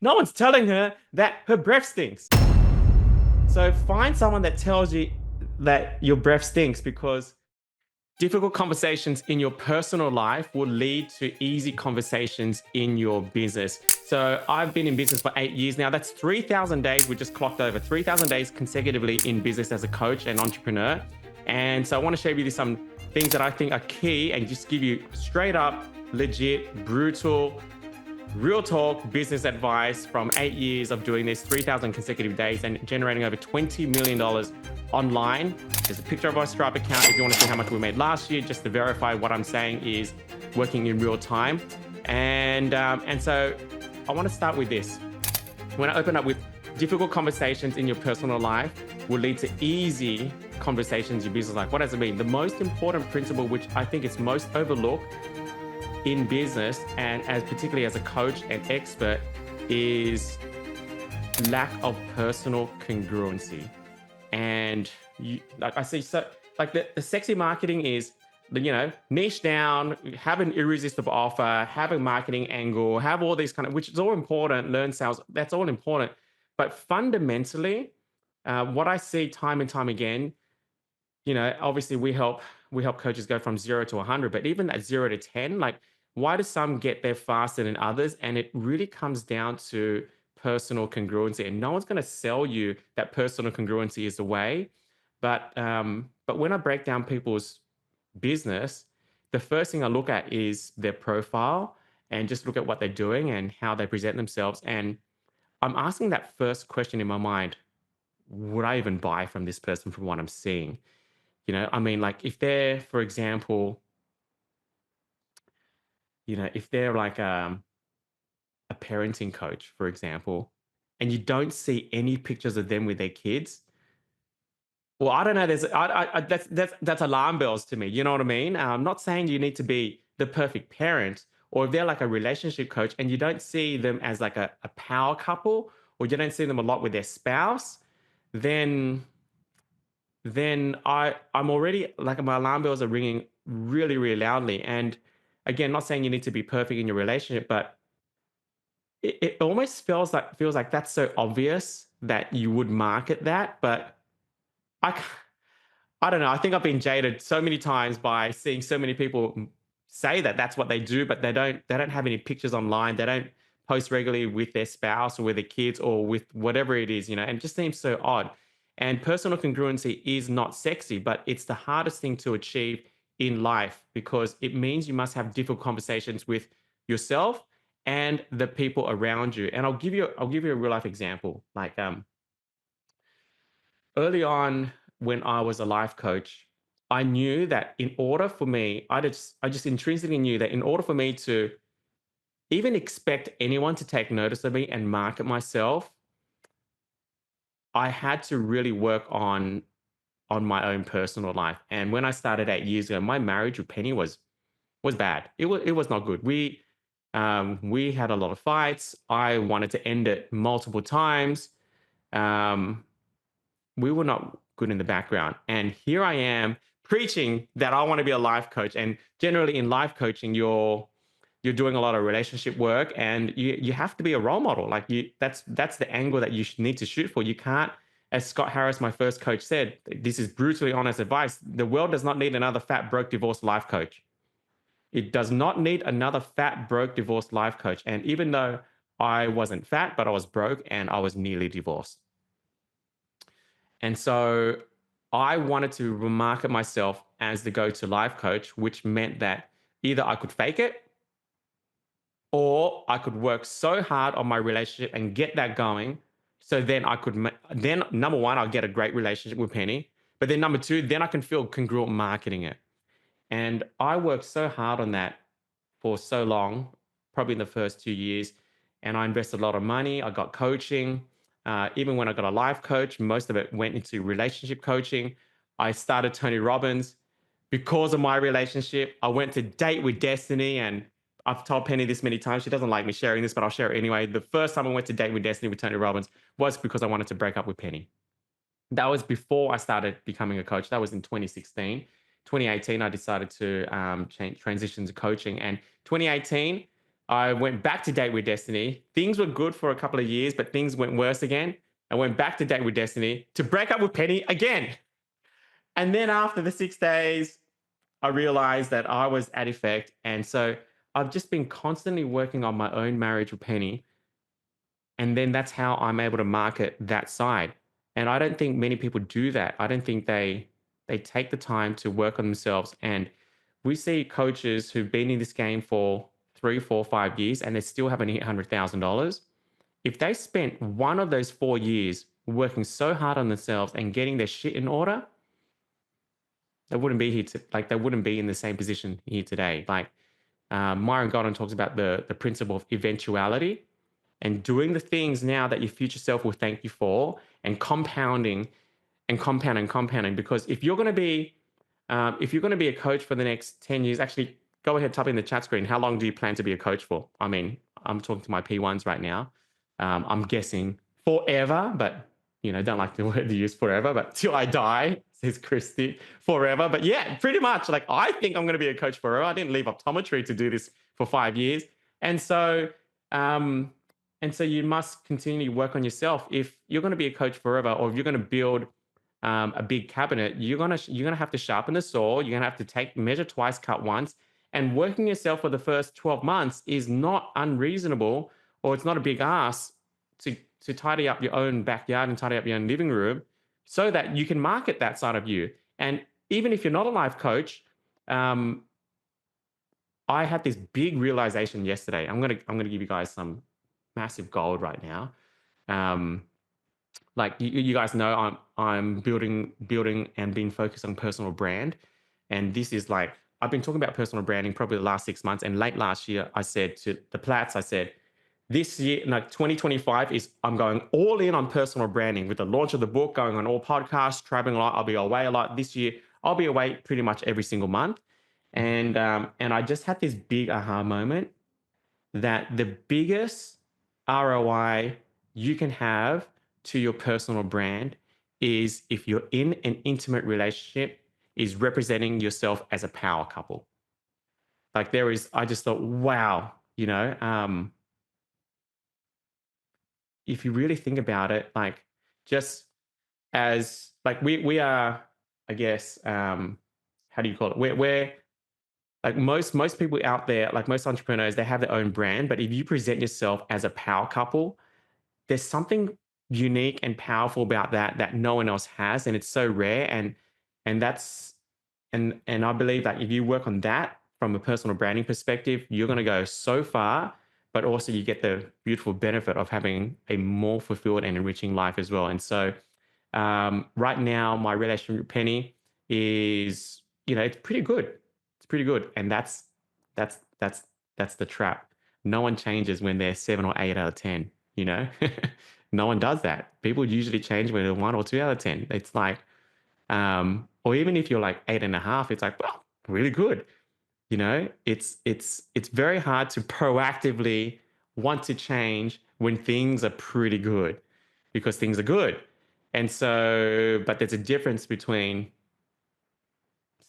No one's telling her that her breath stinks. So find someone that tells you that your breath stinks, because difficult conversations in your personal life will lead to easy conversations in your business. So I've been in business for 8 years now. That's 3,000 days. We just clocked over 3,000 days consecutively in business as a coach and entrepreneur. And so I want to share with you some things that I think are key and just give you straight up, legit, brutal, real talk business advice from 8 years of doing this, 3,000 consecutive days, and generating over $20 million online. There's a picture of our Stripe account if you want to see how much we made last year, just to verify what I'm saying is working in real time. And so I want to start with this. When I open up with difficult conversations in your personal life will lead to easy conversations in your business life. What does it mean? The most important principle, which I think is most overlooked in business and as particularly as a coach and expert, is lack of personal congruency. And like I see, so like the sexy marketing is, niche down, have an irresistible offer, have a marketing angle, have all these kind of, which is all important, learn sales, that's all important. But fundamentally, what I see time and time again, obviously we help coaches go from 0 to 100, but even at 0 to 10, like, why do some get there faster than others? And it really comes down to personal congruency. And no one's going to sell you that personal congruency is the way. But when I break down people's business, the first thing I look at is their profile and just look at what they're doing and how they present themselves. And I'm asking that first question in my mind: would I even buy from this person from what I'm seeing? I mean, like, if they're, for example, if they're like a parenting coach, for example, and you don't see any pictures of them with their kids, well, I don't know. That's alarm bells to me. You know what I mean? I'm not saying you need to be the perfect parent, or if they're like a relationship coach and you don't see them as like a power couple, or you don't see them a lot with their spouse, then I'm already, like, my alarm bells are ringing really, really loudly. And again, not saying you need to be perfect in your relationship, but it almost feels like that's so obvious that you would market that. But I c- I don't know. I think I've been jaded so many times by seeing so many people say that that's what they do, but they don't have any pictures online. They don't post regularly with their spouse or with their kids or with whatever it is, and it just seems so odd. And personal congruency is not sexy, but it's the hardest thing to achieve in life, because it means you must have difficult conversations with yourself and the people around you. And I'll give you a real life example. Like, early on, when I was a life coach, I knew that in order for me, I just intrinsically knew that in order for me to even expect anyone to take notice of me and market myself, I had to really work on my own personal life. And when I started 8 years ago, my marriage with Penny was bad. It was not good. We had a lot of fights. I wanted to end it multiple times. Um, we were not good in the background. And here I am preaching that I want to be a life coach. And generally in life coaching, you're doing a lot of relationship work, and you have to be a role model. Like, that's the angle that you need to shoot for. You can't, as Scott Harris, my first coach, said, this is brutally honest advice. The world does not need another fat, broke, divorced life coach. It does not need another fat, broke, divorced life coach. And even though I wasn't fat, but I was broke and I was nearly divorced. And so I wanted to market myself as the go to life coach, which meant that either I could fake it or I could work so hard on my relationship and get that going. So then then number one, I'll get a great relationship with Penny. But then number two, then I can feel congruent marketing it. And I worked so hard on that for so long, probably in the first 2 years. And I invested a lot of money. I got coaching. Even when I got a life coach, most of it went into relationship coaching. I started Tony Robbins because of my relationship. I went to Date with Destiny, and I've told Penny this many times. She doesn't like me sharing this, but I'll share it anyway. The first time I went to Date with Destiny with Tony Robbins was because I wanted to break up with Penny. That was before I started becoming a coach. That was in 2016. 2018, I decided to transition to coaching. And 2018, I went back to Date with Destiny. Things were good for a couple of years, but things went worse again. I went back to Date with Destiny to break up with Penny again. And then after the 6 days, I realized that I was at effect. And so I've just been constantly working on my own marriage with Penny. And then that's how I'm able to market that side. And I don't think many people do that. I don't think they take the time to work on themselves. And we see coaches who've been in this game for 3, 4, 5 years and they still haven't hit $100,000. If they spent one of those 4 years working so hard on themselves and getting their shit in order, they wouldn't be here they wouldn't be in the same position here today. Like Myron Golden talks about the principle of eventuality and doing the things now that your future self will thank you for, and compounding and compounding. Because if you're going to be a coach for the next 10 years, actually go ahead, type in the chat screen. How long do you plan to be a coach for? I mean, I'm talking to my P1s right now. I'm guessing forever, but don't like the word to use forever, but till I die, says Christy, forever. But yeah, pretty much like I think I'm going to be a coach forever. I didn't leave optometry to do this for 5 years. And so, you must continually work on yourself. If you're going to be a coach forever, or if you're going to build a big cabinet, you're gonna have to sharpen the saw. You're gonna have to measure twice, cut once, and working yourself for the first 12 months is not unreasonable, or it's not a big ask to tidy up your own backyard and tidy up your own living room, so that you can market that side of you. And even if you're not a life coach, I had this big realization yesterday. I'm gonna give you guys some massive gold right now. Like you guys know, I'm building and being focused on personal brand, and this is like I've been talking about personal branding probably the last 6 months. And late last year, I said to the Plats, I said, this year, like 2025, is I'm going all in on personal branding with the launch of the book, going on all podcasts, traveling a lot. I'll be away a lot this year. I'll be away pretty much every single month, and I just had this big aha moment that the biggest ROI you can have to your personal brand is if you're in an intimate relationship, is representing yourself as a power couple. Like I just thought, wow, if you really think about it, like just as like we are, I guess, how do you call it? We're like most people out there, like most entrepreneurs, they have their own brand. But if you present yourself as a power couple, there's something unique and powerful about that no one else has, and it's so rare. And that's and I believe that if you work on that from a personal branding perspective, you're going to go so far. But also you get the beautiful benefit of having a more fulfilled and enriching life as well. And so right now, my relationship with Penny is, it's pretty good. It's pretty good, and that's that's the trap. No one changes when they're 7 or 8 out of 10. No one does that. People usually change when they're 1 or 2 out of 10. It's like, or even if you're like 8.5, it's like, well, really good. It's very hard to proactively want to change when things are pretty good, because things are good. And so, but there's a difference between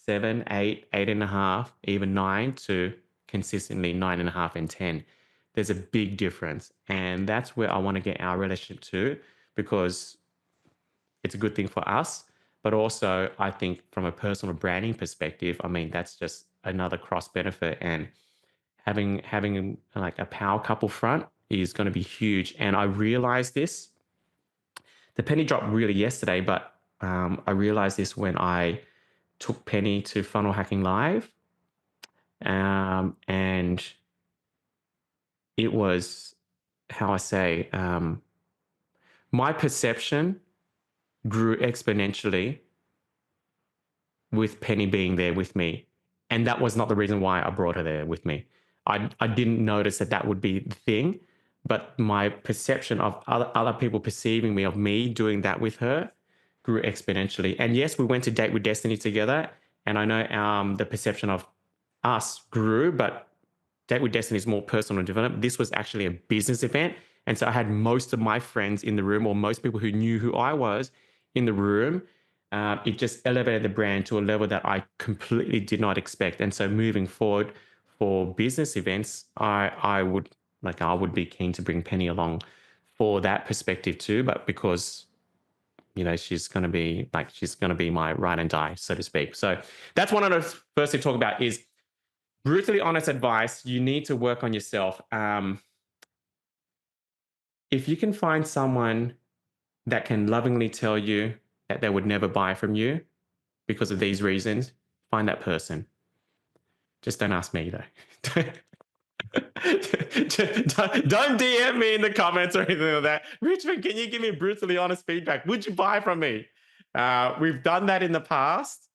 7, 8, 8.5, even 9, to consistently 9.5 and 10. There's a big difference. And that's where I want to get our relationship to, because it's a good thing for us. But also, I think from a personal branding perspective, I mean, that's just another cross benefit. And having like a power couple front is going to be huge. And I realized this. The penny dropped really yesterday, but I realized this when I took Penny to Funnel Hacking Live. And it was, how I say, my perception grew exponentially with Penny being there with me. And that was not the reason why I brought her there with me. I didn't notice that would be the thing, but my perception of other people perceiving me, of me doing that with her, grew exponentially. And yes, we went to Date with Destiny together, and I know the perception of us grew, but Date with Destiny is more personal development. This was actually a business event. And so I had most of my friends in the room, or most people who knew who I was in the room. It just elevated the brand to a level that I completely did not expect. And so moving forward, for business events, I would be keen to bring Penny along for that perspective too, but because she's gonna be my ride and die, so to speak. So that's one of the first to talk about is brutally honest advice. You need to work on yourself. If you can find someone that can lovingly tell you that they would never buy from you because of these reasons, find that person. Just don't ask me though. Don't DM me in the comments or anything like that. Richmond, can you give me brutally honest feedback? Would you buy from me? We've done that in the past.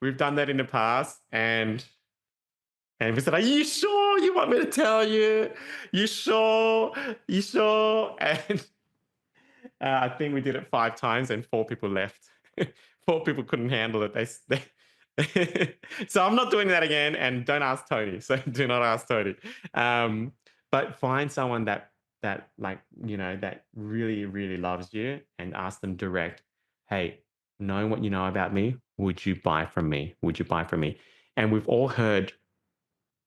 We've done that in the past, and we said, "Are you sure you want me to tell you? You sure? You sure?" And I think we did it 5 times, and 4 people left. 4 people couldn't handle it. So I'm not doing that again. And don't ask Tony. So do not ask Tony. But find someone that really really loves you, and ask them direct. Hey, knowing what you know about me, would you buy from me? Would you buy from me? And we've all heard.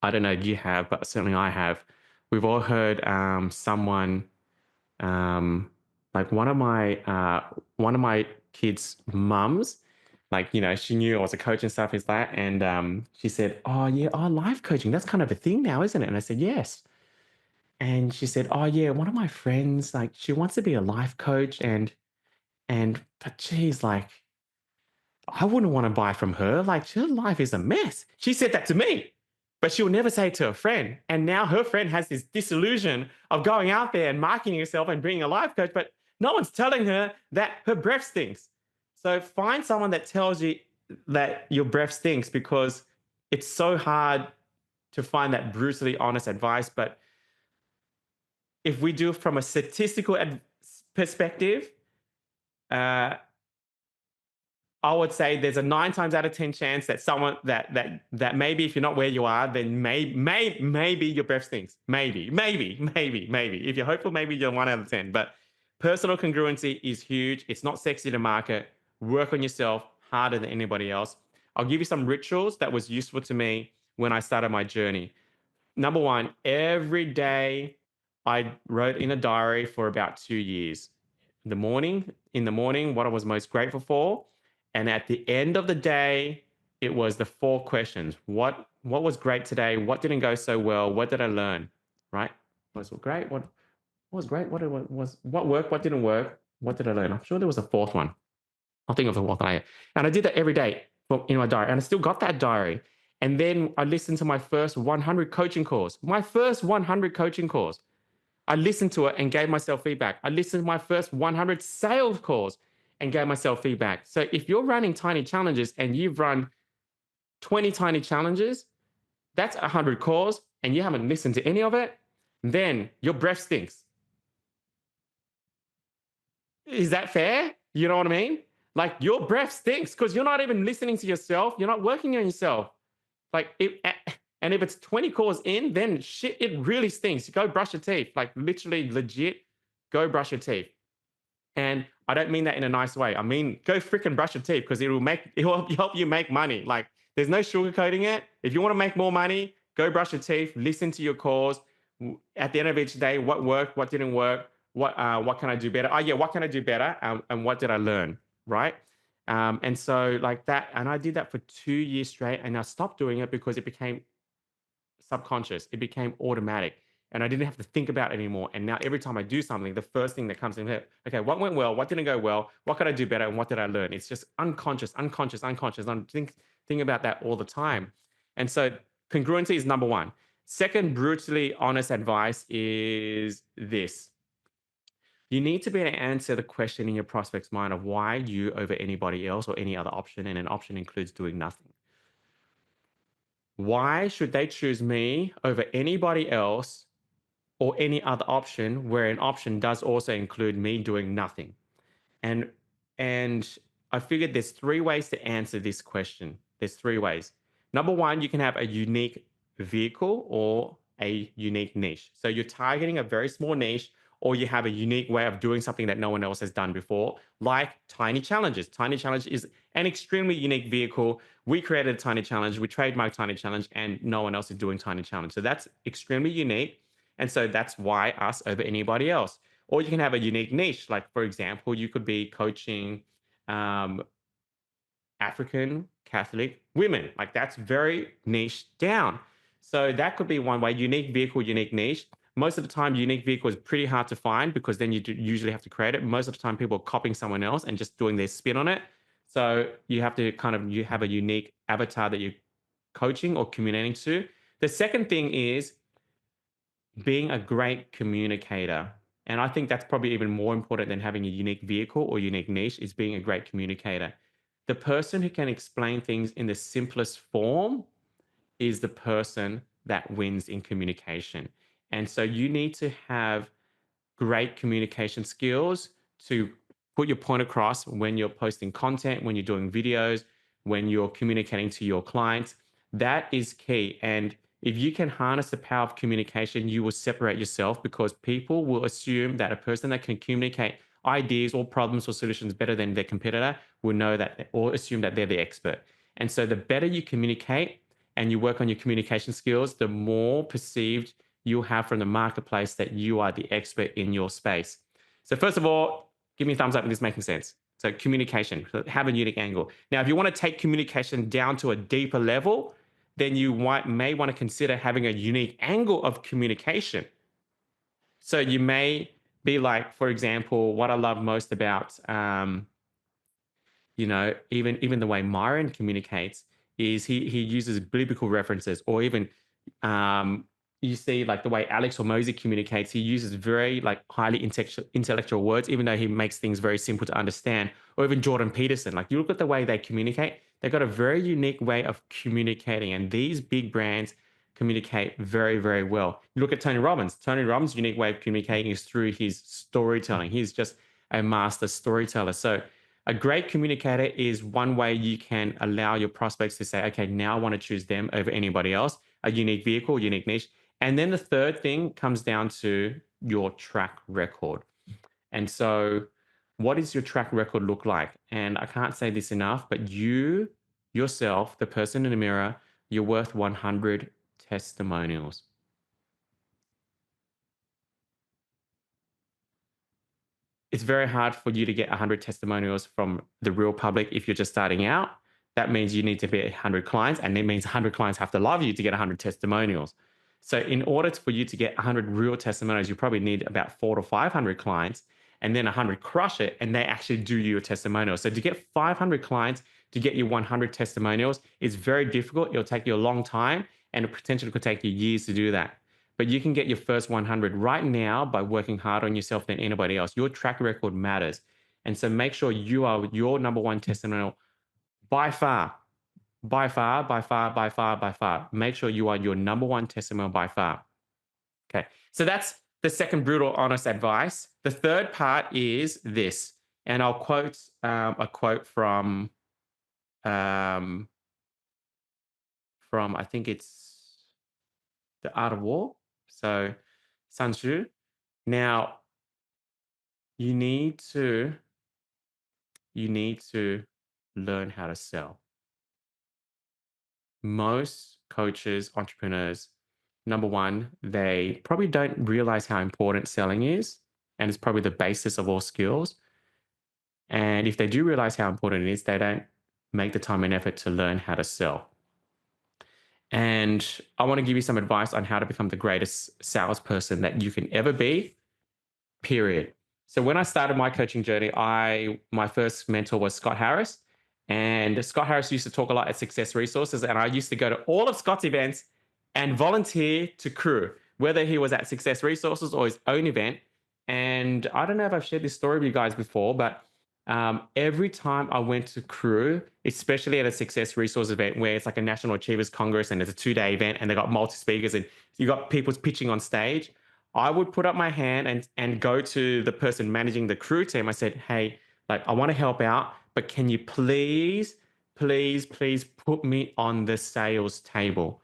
I don't know if you have, but certainly I have. We've all heard someone like one of my kids' mums, she knew I was a coach and stuff is that, and she said, "Oh yeah, oh life coaching, that's kind of a thing now, isn't it?" And I said, "Yes." And she said, "Oh yeah, one of my friends, like she wants to be a life coach, and but geez, like I wouldn't want to buy from her. Like her life is a mess." She said that to me, but she'll never say it to a friend. And now her friend has this disillusion of going out there and marketing herself and being a life coach, but no one's telling her that her breath stinks. So find someone that tells you that your breath stinks, because it's so hard to find that brutally honest advice. But if we do it from a statistical perspective, uh, I would say there's a 9 times out of 10 chance that someone that maybe if you're not where you are, then maybe your breath stinks. Maybe. If you're hopeful, maybe you're 1 out of 10. But personal congruency is huge. It's not sexy to market. Work on yourself harder than anybody else. I'll give you some rituals that was useful to me when I started my journey. Number one, every day I wrote in a diary for about 2 years. In the morning, what I was most grateful for. And at the end of the day, it was the 4 questions. What was great today? What didn't go so well? What did I learn? Right? What was great? What was great? What worked? What didn't work? What did I learn? I'm sure there was a fourth one. I'll think of the fourth one. And I did that every day in my diary. And I still got that diary. And then I listened to my first 100 coaching calls. My first 100 coaching calls. I listened to it and gave myself feedback. I listened to my first 100 sales calls and gave myself feedback. So if you're running tiny challenges and you've run 20 tiny challenges, that's 100 calls, and you haven't listened to any of it, then your breath stinks. Is that fair? You know what I mean? Like your breath stinks because you're not even listening to yourself. You're not working on yourself. And if it's 20 calls in, then shit, it really stinks. Go brush your teeth. Like literally legit, go brush your teeth. And I don't mean that in a nice way. I mean, go freaking brush your teeth, because it will help you make money. Like there's no sugarcoating it. If you want to make more money, go brush your teeth, listen to your calls. At the end of each day, what worked, what didn't work, what can I do better? Oh yeah, what can I do better? And what did I learn? Right? And so like that, and I did that for 2 years straight, and I stopped doing it because it became subconscious. It became automatic, and I didn't have to think about it anymore. And now every time I do something, the first thing that comes in here, okay, what went well? What didn't go well? What could I do better? And what did I learn? It's just unconscious. I'm thinking about that all the time. And so congruency is number one. Second, brutally honest advice is this. You need to be able to answer the question in your prospect's mind of why you over anybody else or any other option. And an option includes doing nothing. Why should they choose me over anybody else or any other option, where an option does also include me doing nothing? And I figured there's 3 ways to answer this question. There's 3 ways. Number one, you can have a unique vehicle or a unique niche. So you're targeting a very small niche, or you have a unique way of doing something that no one else has done before, like Tiny Challenges. Tiny Challenge is an extremely unique vehicle. We created a Tiny Challenge, we trademarked Tiny Challenge, and no one else is doing Tiny Challenge. So that's extremely unique. And so that's why us over anybody else. Or you can have a unique niche. Like, for example, you could be coaching um, African Catholic women. Like that's very niche down. So that could be one way. Unique vehicle, unique niche. Most of the time, unique vehicle is pretty hard to find because then you usually have to create it. Most of the time, people are copying someone else and just doing their spin on it. So you have to you have a unique avatar that you're coaching or communicating to. The second thing is being a great communicator. And I think that's probably even more important than having a unique vehicle or unique niche is being a great communicator. The person who can explain things in the simplest form is the person that wins in communication. And so you need to have great communication skills to put your point across when you're posting content, when you're doing videos, when you're communicating to your clients. That is key. And if you can harness the power of communication, you will separate yourself because people will assume that a person that can communicate ideas or problems or solutions better than their competitor will know that or assume that they're the expert. And so the better you communicate and you work on your communication skills, the more perceived you'll have from the marketplace that you are the expert in your space. So first of all, give me a thumbs up if this is making sense. So communication, have a unique angle. Now, if you want to take communication down to a deeper level, then you may want to consider having a unique angle of communication. So you may be like, for example, what I love most about even the way Myron communicates is he uses biblical references, or even um, you see like the way Alex Hormozy communicates, he uses very like highly intellectual words, even though he makes things very simple to understand. Or even Jordan Peterson, like you look at the way they communicate, they've got a very unique way of communicating, and these big brands communicate very, very well. You look at Tony Robbins. Tony Robbins' unique way of communicating is through his storytelling. He's just a master storyteller. So a great communicator is one way you can allow your prospects to say, okay, now I want to choose them over anybody else, a unique vehicle, unique niche. And then the third thing comes down to your track record. And so, what does your track record look like? And I can't say this enough, but you yourself, the person in the mirror, you're worth 100 testimonials. It's very hard for you to get 100 testimonials from the real public if you're just starting out. That means you need to be 100 clients, and it means 100 clients have to love you to get 100 testimonials. So in order for you to get 100 real testimonials, you probably need about 400 to 500 clients, and then 100 crush it, and they actually do you a testimonial. So to get 500 clients to get you 100 testimonials is very difficult. It'll take you a long time, and it potentially could take you years to do that. But you can get your first 100 right now by working harder on yourself than anybody else. Your track record matters. And so make sure you are your number one testimonial by far, by far, by far, by far, by far. Make sure you are your number one testimonial by far. Okay. So that's the second brutal, honest advice. The third part is this. And I'll quote a quote um, from I think it's The Art of War. So Sun Tzu. Now, you need to you need to learn how to sell. Most coaches, entrepreneurs, number one, they probably don't realize how important selling is, and it's probably the basis of all skills. And if they do realize how important it is, they don't make the time and effort to learn how to sell. And I want to give you some advice on how to become the greatest salesperson that you can ever be, period. So when I started my coaching journey, my first mentor was Scott Harris. And Scott Harris used to talk a lot at Success Resources. And I used to go to all of Scott's events and volunteer to crew, whether he was at Success Resources or his own event. And I don't know if I've shared this story with you guys before, but every time I went to crew, especially at a Success Resource event where it's like a National Achievers Congress and it's a 2-day event and they got multi speakers and you got people pitching on stage, I would put up my hand and go to the person managing the crew team. I said, hey, like, I want to help out, but can you please, please, please put me on the sales table?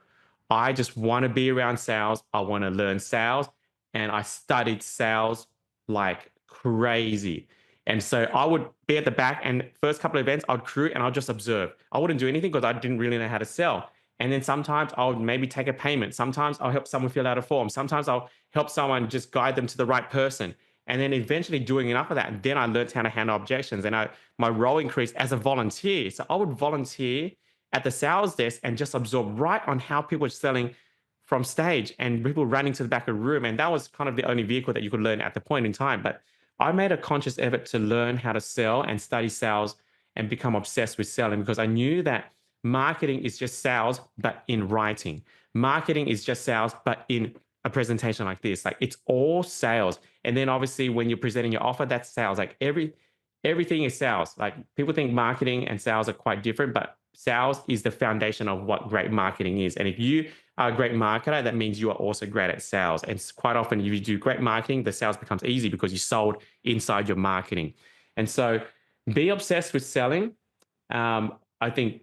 I just want to be around sales. I want to learn sales. And I studied sales like crazy. And so I would be at the back, and first couple of events I'd crew and I'd just observe. I wouldn't do anything because I didn't really know how to sell. And then sometimes I would maybe take a payment. Sometimes I'll help someone fill out a form. Sometimes I'll help someone just guide them to the right person. And then eventually doing enough of that, and then I learned how to handle objections. And my role increased as a volunteer. So I would volunteer at the sales desk and just absorb right on how people are selling from stage and people running to the back of the room. And that was kind of the only vehicle that you could learn at the point in time. But I made a conscious effort to learn how to sell and study sales and become obsessed with selling because I knew that marketing is just sales, but in writing. Marketing is just sales, but in a presentation like this. Like it's all sales. And then obviously when you're presenting your offer, that's sales. Like everything is sales. Like people think marketing and sales are quite different, but sales is the foundation of what great marketing is. And if you are a great marketer, that means you are also great at sales. And quite often, if you do great marketing, the sales becomes easy because you sold inside your marketing. And so be obsessed with selling. I think,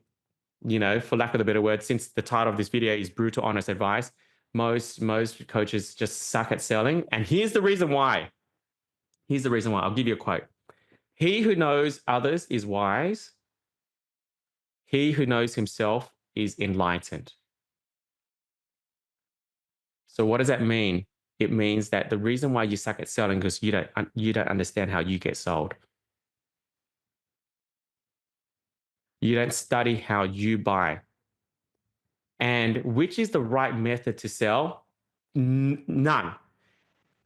for lack of a better word, since the title of this video is brutal honest advice, most coaches just suck at selling. And here's the reason why. I'll give you a quote. He who knows others is wise. He who knows himself is enlightened. So what does that mean? It means that the reason why you suck at selling because you don't understand how you get sold. You don't study how you buy. And which is the right method to sell? None.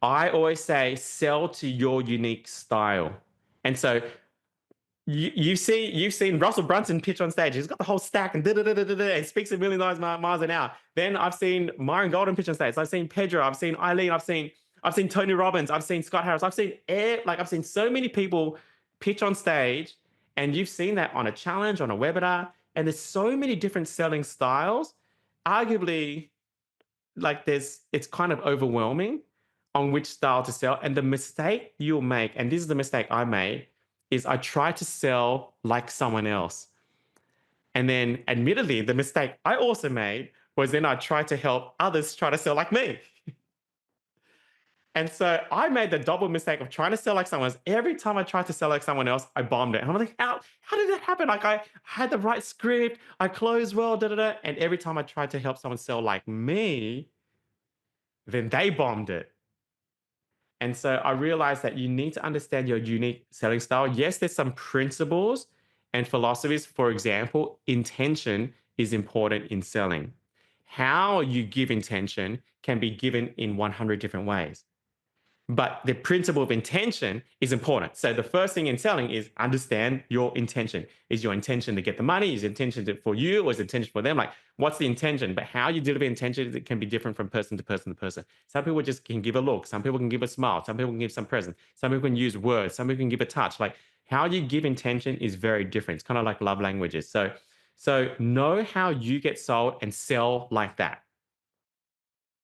I always say sell to your unique style. And so you've seen Russell Brunson pitch on stage. He's got the whole stack and and speaks a million miles an hour. Then I've seen Myron Golden pitch on stage. I've seen Pedro. I've seen Eileen. I've seen Tony Robbins. I've seen Scott Harris. I've seen so many people pitch on stage, and you've seen that on a challenge, on a webinar, and there's so many different selling styles. Arguably, it's kind of overwhelming on which style to sell. And the mistake you'll make, and this is the mistake I made, is I try to sell like someone else. And then admittedly, the mistake I also made was then I tried to help others try to sell like me. And so I made the double mistake of trying to sell like someone else. Every time I tried to sell like someone else, I bombed it. And I'm like, how did that happen? Like I had the right script, I closed well, and every time I tried to help someone sell like me, then they bombed it. And so I realized that you need to understand your unique selling style. Yes, there's some principles and philosophies. For example, intention is important in selling. How you give intention can be given in 100 different ways. But the principle of intention is important. So the first thing in selling is understand your intention. Is your intention to get the money? Is intention for you or is intention for them? Like, what's the intention? But how you deliver intention, it can be different from person to person to person. Some people just can give a look. Some people can give a smile. Some people can give some present. Some people can use words. Some people can give a touch. Like how you give intention is very different. It's kind of like love languages. So know how you get sold and sell like that.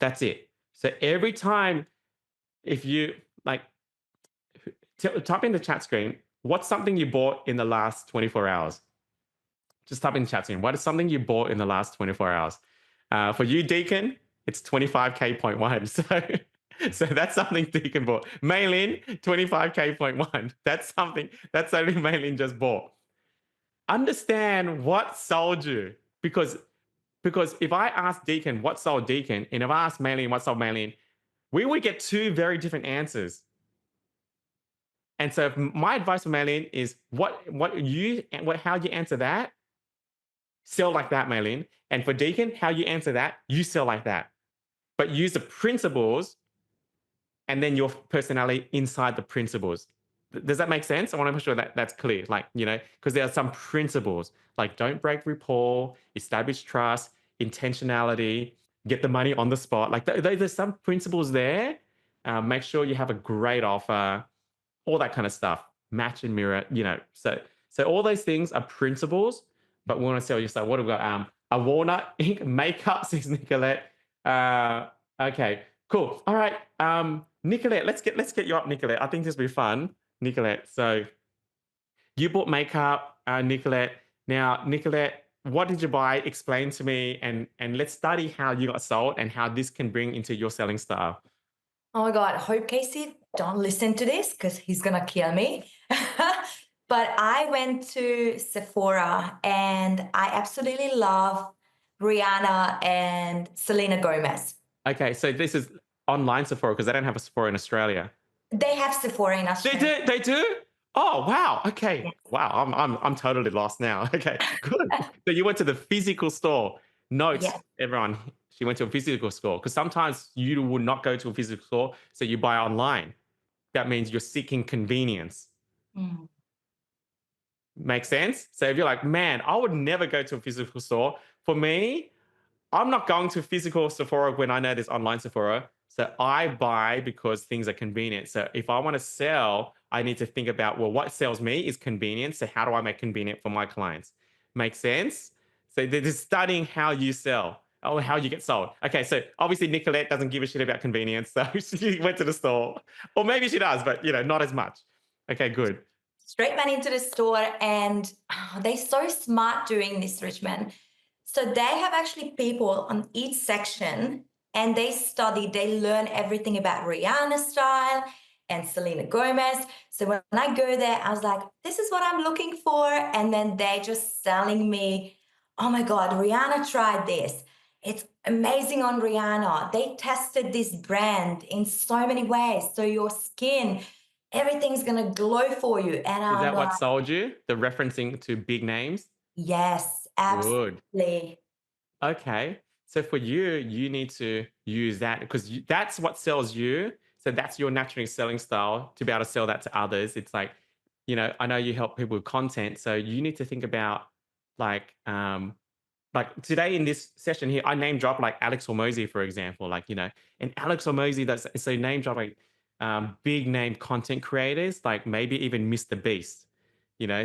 That's it. So every time, if you type in the chat screen, what's something you bought in the last 24 hours? Just type in the chat screen. What is something you bought in the last 24 hours? For you, Deacon, it's 25K.1. So that's something Deacon bought. Maylin, 25K.1. That's something Maylin just bought. Understand what sold you. Because if I ask Deacon what sold Deacon, and if I ask Maylin what sold Maylin, we would get two very different answers. And so my advice for Maylin is how you answer that, sell like that, Maylin. And for Deacon, how you answer that, you sell like that. But use the principles and then your personality inside the principles. Does that make sense? I want to make sure that that's clear. Because there are some principles like don't break rapport, establish trust, intentionality, get the money on the spot. Like there's some principles there. Make sure you have a great offer, all that kind of stuff. Match and mirror, So all those things are principles, but we want to sell you stuff. What have we got? A walnut ink makeup, says Nicolette. Okay, cool. All right. Nicolette, let's get you up, Nicolette. I think this will be fun. Nicolette, so you bought makeup, Nicolette. Now, Nicolette, what did you buy? Explain to me, and let's study how you got sold and how this can bring into your selling style. Oh my God, hope Casey don't listen to this because he's gonna kill me. But I went to Sephora and I absolutely love Rihanna and Selena Gomez. Okay, so this is online Sephora because they don't have a Sephora in Australia. They have Sephora in They Australia. do. They do. Oh wow. Okay. Yes. Wow. I'm totally lost now. Okay. Good. So you went to the physical store. Notes, Yes. everyone. She went to a physical store because sometimes you would not go to a physical store, so you buy online. That means you're seeking convenience. Mm. Make sense? So if you're like, man, I would never go to a physical store. For me, I'm not going to physical Sephora when I know there's online Sephora. So I buy because things are convenient. So if I want to sell, I need to think about, well, what sells me is convenience. So how do I make convenient for my clients? Make sense? So they're just studying how you sell or how you get sold. Okay, so obviously Nicolette doesn't give a shit about convenience. So she went to the store. Or maybe she does, but not as much. Okay, good. Straight went into the store and they're so smart doing this, Richmond. So they have actually people on each section and they study, they learn everything about Rihanna style and Selena Gomez. So when I go there, I was like, this is what I'm looking for. And then they just selling me, oh my God, Rihanna tried this. It's amazing on Rihanna. They tested this brand in so many ways. So your skin, everything's gonna glow for you. And Is I'm that what like, sold you? The referencing to big names? yes, Good. absolutely. Okay. So for you, you need to use that because that's what sells you. So that's your naturally selling style to be able to sell that to others. It's like, I know you help people with content. So you need to think about like, like today in this session here, I name drop like Alex Hormozy, for example, and Alex Hormozy, that's so name drop like big name content creators, like maybe even Mr. Beast,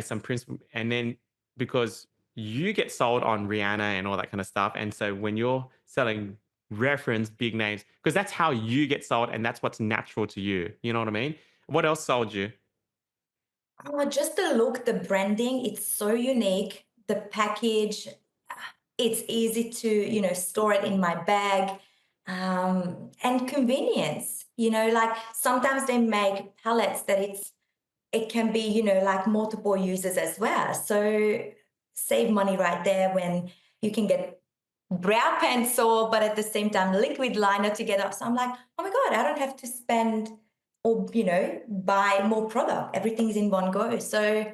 some Prince, and then because you get sold on Rihanna and all that kind of stuff. And so when you're selling reference big names, because that's how you get sold and that's what's natural to you. You know what I mean? What else sold you? Oh, just the look, the branding, it's so unique. The package, it's easy to, store it in my bag. And convenience, like sometimes they make palettes that it can be, like multiple users as well. So save money right there when you can get brow pencil, but at the same time, liquid liner together. So I'm like, oh my God, I don't have to spend or, buy more product. Everything's in one go. So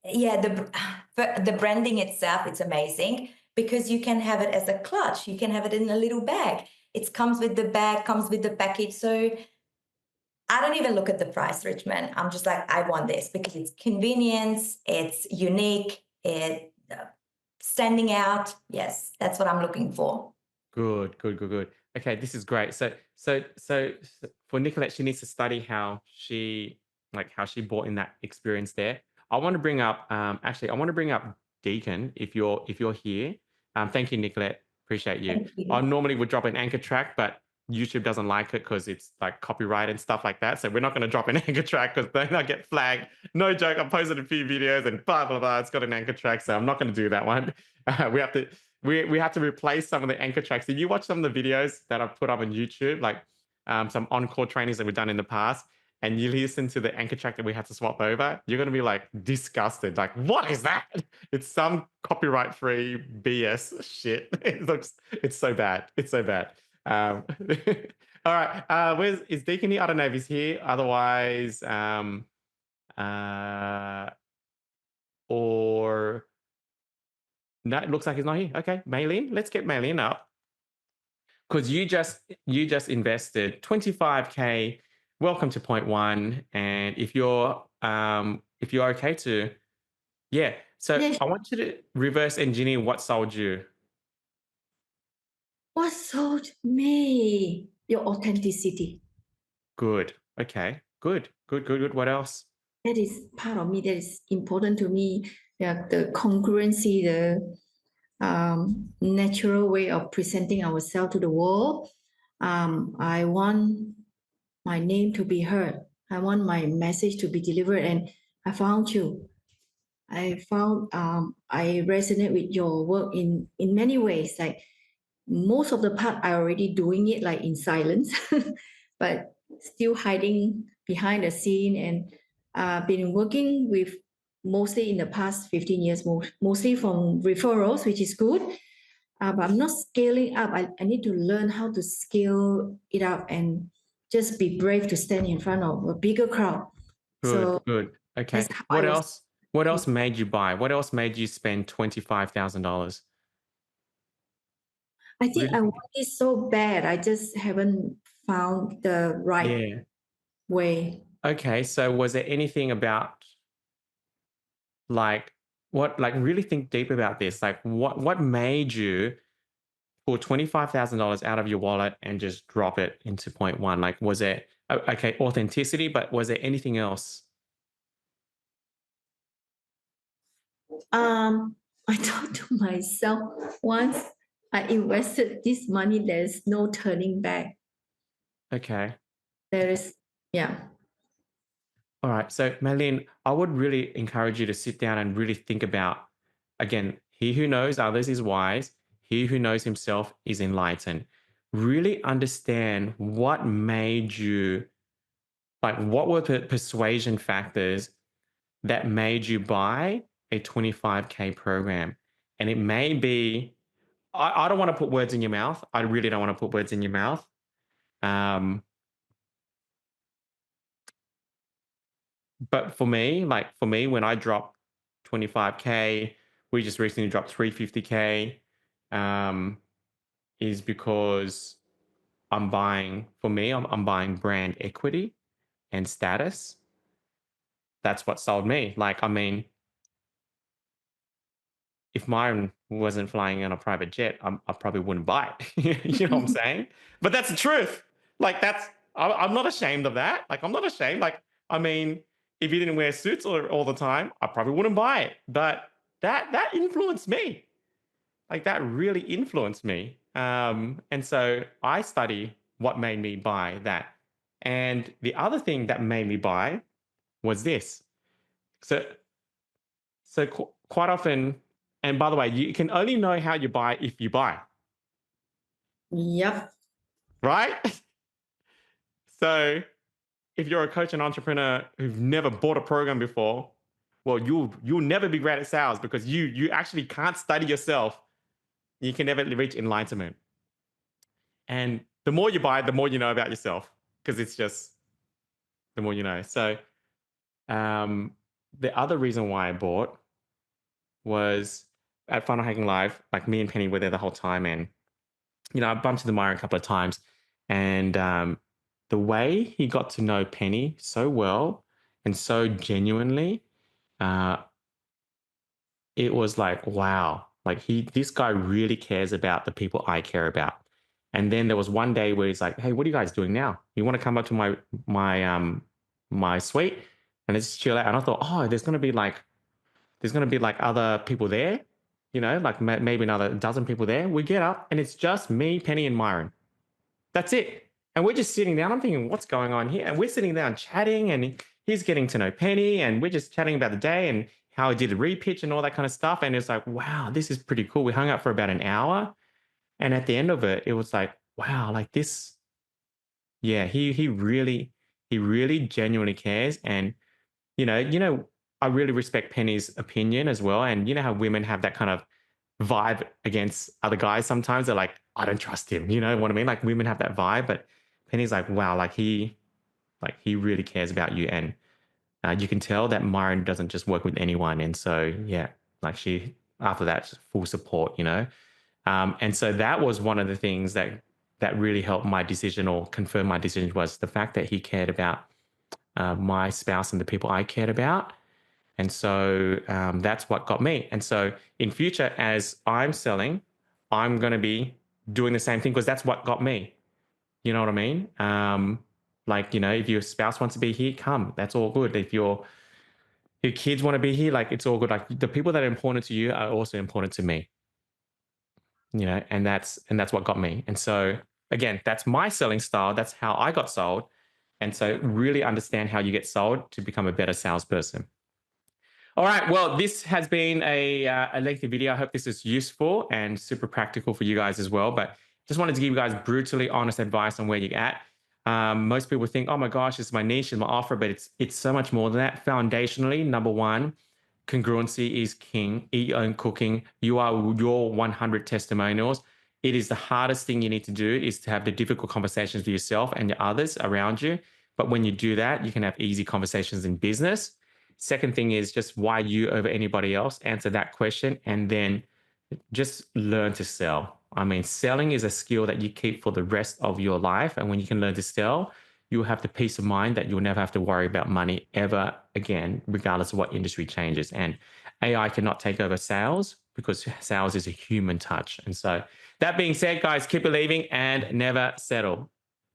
yeah, the branding itself, it's amazing because you can have it as a clutch. You can have it in a little bag. It comes with the bag, comes with the package. So I don't even look at the price, Richmond. I'm just like, I want this because it's convenience, it's unique, it standing out. Yes, that's what I'm looking for. Good, good, good, good. Okay, this is great. So for Nicolette, she needs to study how she bought in that experience there. I want to bring up, actually, I want to bring up Deacon if you're here. Thank you, Nicolette. Appreciate you. Thank I you. normally would drop an anchor track, but YouTube doesn't like it because it's like copyright and stuff like that. So we're not going to drop an anchor track because then I get flagged. No joke. I posted a few videos and blah blah blah. It's got an anchor track, so I'm not going to do that one. We have to we have to replace some of the anchor tracks. If you watch some of the videos that I've put up on YouTube, like some encore trainings that we've done in the past, and you listen to the anchor track that we had to swap over, you're going to be like disgusted. Like, what is that? It's some copyright free BS shit. It's so bad. It's so bad. Um, all right. Is Deacon here? I don't know if he's here. Otherwise, uh, or no, it looks like he's not here. Okay, Maylene, let's get Maylene up because you just invested 25K. Welcome to point one. And if you're okay to, yeah. So Yes, I want you to reverse engineer what sold you. what sold me? Your authenticity. Good. Okay. Good. Good. Good. Good. What else? That is part of me that is important to me. Yeah, the congruency, the natural way of presenting ourselves to the world. I want my name to be heard. I want my message to be delivered. And I found you. I found I resonate with your work in many ways. Like most of the part I already doing it like in silence. but still hiding behind the scene, and been working with mostly in the past 15 years, mostly from referrals, which is good. But I'm not scaling up. I need to learn how to scale it up and just be brave to stand in front of a bigger crowd. Good, So good. Okay. that's how I What was. else? What else made you buy? What else made you spend $25,000? I think Really? I want it so bad. I just haven't found the right Yeah. way. Okay. So was there anything about like like really think deep about this? Like what made you pull $25,000 out of your wallet and just drop it into point one? Like was it okay, authenticity, but was there anything else? I thought to myself, once I invested this money, there's no turning back. Okay. There is, yeah. All right. So, Maylene, I would really encourage you to sit down and really think about, again, he who knows others is wise, he who knows himself is enlightened. Really understand what made you, like, what were the persuasion factors that made you buy a 25K program? And it may be, I don't want to put words in your mouth. I really don't want to put words in your mouth. Um, But for me, when I dropped 25K, we just recently dropped 350K, um, is because I'm buying brand equity and status. That's what sold me. Like, I mean, if mine wasn't flying on a private jet, I probably wouldn't buy it. You know what I'm saying? But that's the truth. Like I'm not ashamed of that. Like I'm not ashamed. Like I mean, if you didn't wear suits all the time, I probably wouldn't buy it. But that influenced me. Like that really influenced me. And so I study what made me buy that. And the other thing that made me buy was this. So quite often, and by the way, you can only know how you buy if you buy, Yep. right? So if you're a coach and entrepreneur who've never bought a program before, well, you'll never be great at sales because you actually can't study yourself. You can never reach enlightenment. And the more you buy, the more you know about yourself because it's just the more you know. So um, the other reason why I bought was at Funnel Hacking Live, like me and Penny were there the whole time, and I bumped into Myron a couple of times, and the way he got to know Penny so well and so genuinely, uh, it was like, wow, like this guy really cares about the people I care about. And then there was one day where he's like, "Hey, what are you guys doing now? You want to come up to my suite and let's chill out?" And I thought, oh, there's gonna be like other people there, like maybe another dozen people there. We get up and it's just me, Penny, and Myron. That's it. And we're just sitting down. I'm thinking, what's going on here? And we're sitting down chatting, and he's getting to know Penny, and we're just chatting about the day and how he did the repitch and all that kind of stuff. And it's like, wow, this is pretty cool. We hung out for about an hour. And at the end of it, it was like, wow, like this, yeah, he really genuinely cares. And I really respect Penny's opinion as well. And you know how women have that kind of vibe against other guys sometimes. They're like, I don't trust him. You know what I mean? Like women have that vibe, but Penny's like, wow, he really cares about you. And you can tell that Myron doesn't just work with anyone. And so, yeah, like she, after that, just full support. And so that was one of the things that really helped my decision or confirmed my decision was the fact that he cared about my spouse and the people I cared about. And so that's what got me. And so in future, as I'm selling, I'm going to be doing the same thing because that's what got me. You know what I mean? If your spouse wants to be here, come. That's all good. If your kids want to be here, like it's all good. Like the people that are important to you are also important to me. And that's what got me. And so again, that's my selling style. That's how I got sold. And so really understand how you get sold to become a better salesperson. All right. Well, this has been a lengthy video. I hope this is useful and super practical for you guys as well. But just wanted to give you guys brutally honest advice on where you're at. Most people think, oh my gosh, it's my niche and my offer, but it's so much more than that. Foundationally, number one, congruency is king. Eat your own cooking. You are your 100 testimonials. It is the hardest thing you need to do is to have the difficult conversations with yourself and the others around you. But when you do that, you can have easy conversations in business. Second thing is just why you over anybody else. Answer that question and then just learn to sell. I mean, selling is a skill that you keep for the rest of your life. And when you can learn to sell, you'll have the peace of mind that you'll never have to worry about money ever again, regardless of what industry changes. And AI cannot take over sales because sales is a human touch. And so, that being said, guys, keep believing and never settle.